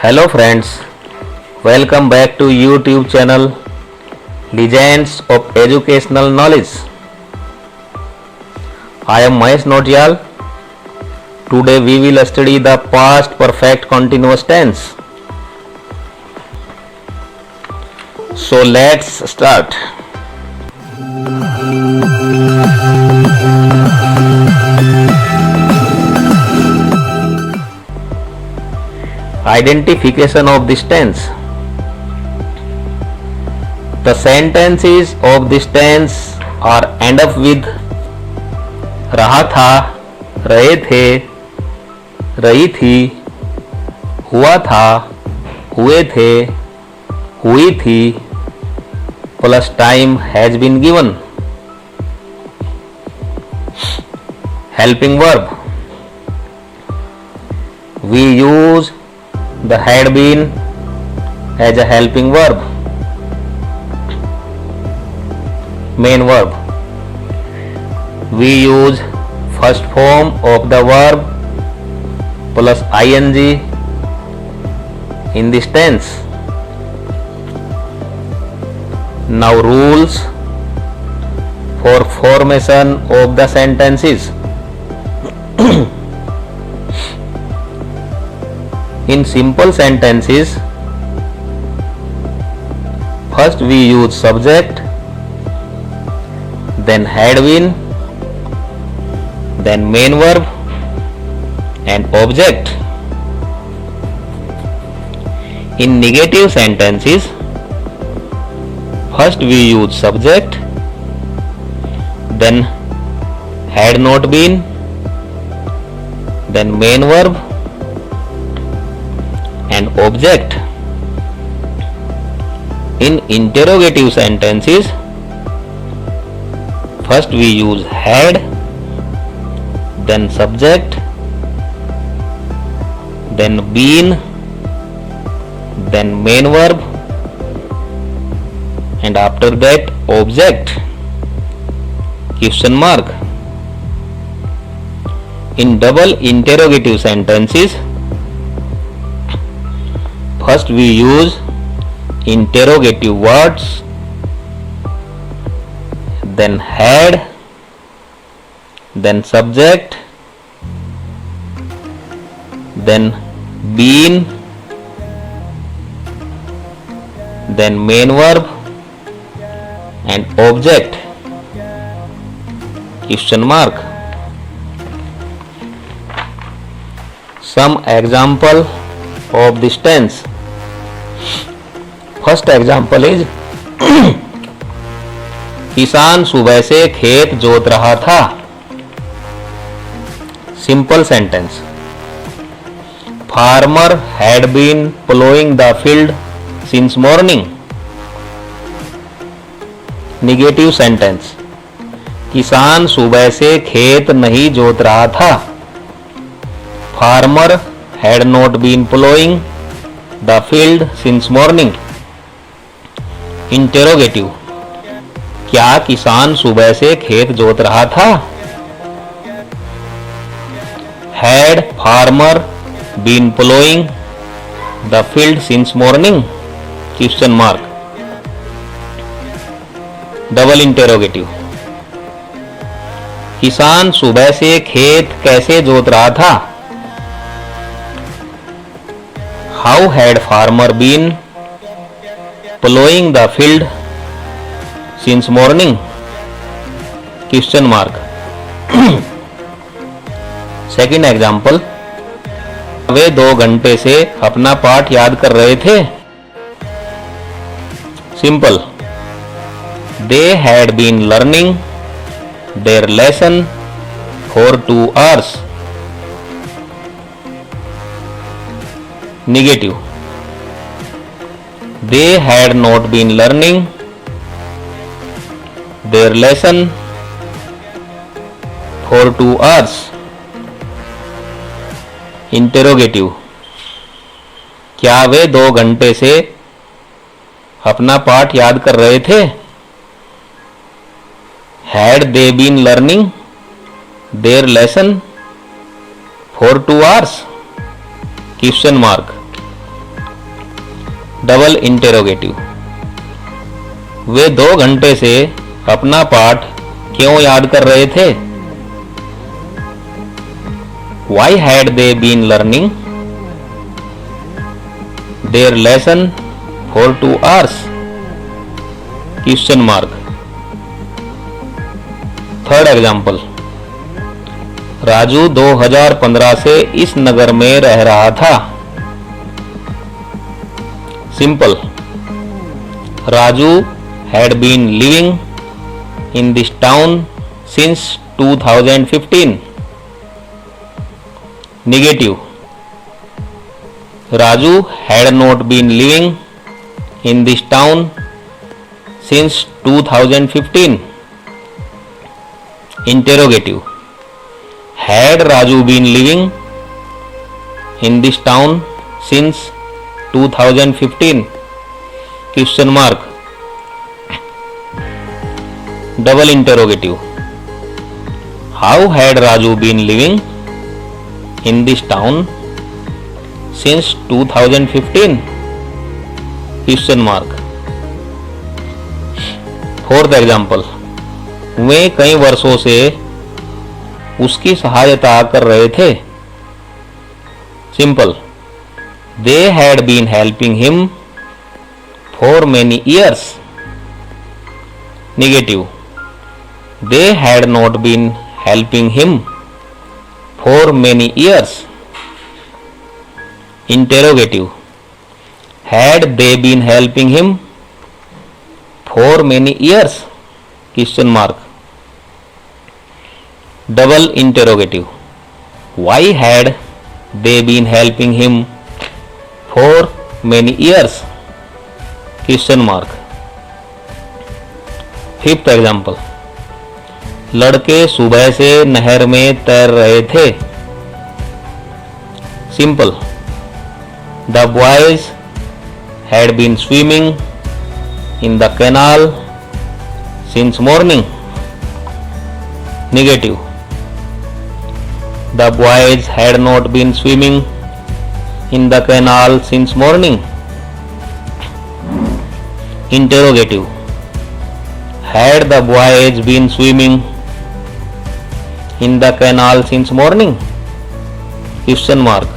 Hello friends, welcome back to YouTube channel Legends of Educational Knowledge. I am Mahesh Notial. Today we will study the past perfect continuous tense. So let's start. Identification of this tense. The sentences of this tense are end up with रहा था, रहे थे, रही थी, हुआ था, हुए थे, हुई थी, plus time has been given. Helping verb. We use the had been as a helping verb. Main verb. We use first form of the verb plus ing in this tense. Now rules for formation of the sentences. In simple sentences, first we use subject, then had been, then main verb and object. In negative sentences, first we use subject, then had not been, then main verb and object. In interrogative sentences, first we use had, then subject, then been, then main verb, and after that object. Question mark. In double interrogative sentences, first we use interrogative words, then had, then subject, then been, then main verb and object. Question mark. Some example of this tense. First example is किसान सुबह से खेत जोत रहा था. Simple sentence. Farmer had been plowing the field since morning. Negative sentence. किसान सुबह से खेत नहीं जोत रहा था. Farmer had not been plowing the field since morning. Interrogative. क्या किसान सुबह से खेत जोत रहा था? Had farmer been plowing the field since morning? Question mark. Double interrogative. किसान सुबह से खेत कैसे जोत रहा था? How had farmer been plowing the field since morning? Question mark. Second example. वे 2 घंटे से अपना पाठ याद कर रहे थे. Simple. They had been learning their lesson for 2 hours. Negative. They had not been learning their lesson for 2 hours. Interrogative. क्या वे 2 घंटे से अपना पाठ याद कर रहे थे? Had they been learning their lesson for 2 hours? Question mark. Double interrogative. वे 2 घंटे से अपना पाठ क्यों याद कर रहे थे? Why had they been learning their lesson for 2 hours? Question mark। Third example, Raju 2015 से इस नगर में रह रहा था। Simple, Raju had been living in this town since 2015। Negative, Raju had not been living in this town since 2015। Interrogative, had Raju been living in this town since 2015? Question mark। Double interrogative, how had Raju been living in this town since 2015? Question mark। Fourth example, वे कई वर्षों से उसकी सहायता कर रहे थे। Simple, they had been helping him for many years. Negative, they had not been helping him for many years। Interrogative, had they been helping him for many years? Question mark। Double interrogative, why had they been helping him for many years? Question mark। Fifth example, लड़के सुबह से नहर में तैर रहे थे। Simple, the boys had been swimming in the canal since morning. Negative, the boys had not been swimming in the canal since morning. Interrogative, had the boys been swimming in the canal since morning? Question mark।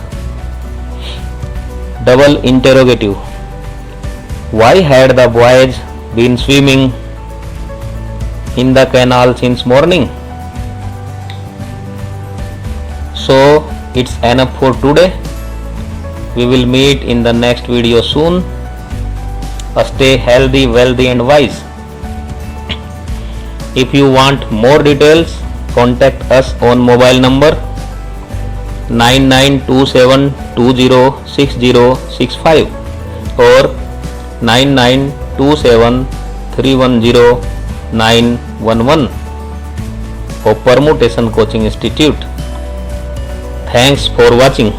Double interrogative, why had the boys been swimming in the canal since morning? So it's enough for today. We will meet in the next video soon. Stay healthy, wealthy and wise. If you want more details, contact us on mobile number 9927206065 or 9927310911 of Permutation Coaching Institute. Thanks for watching.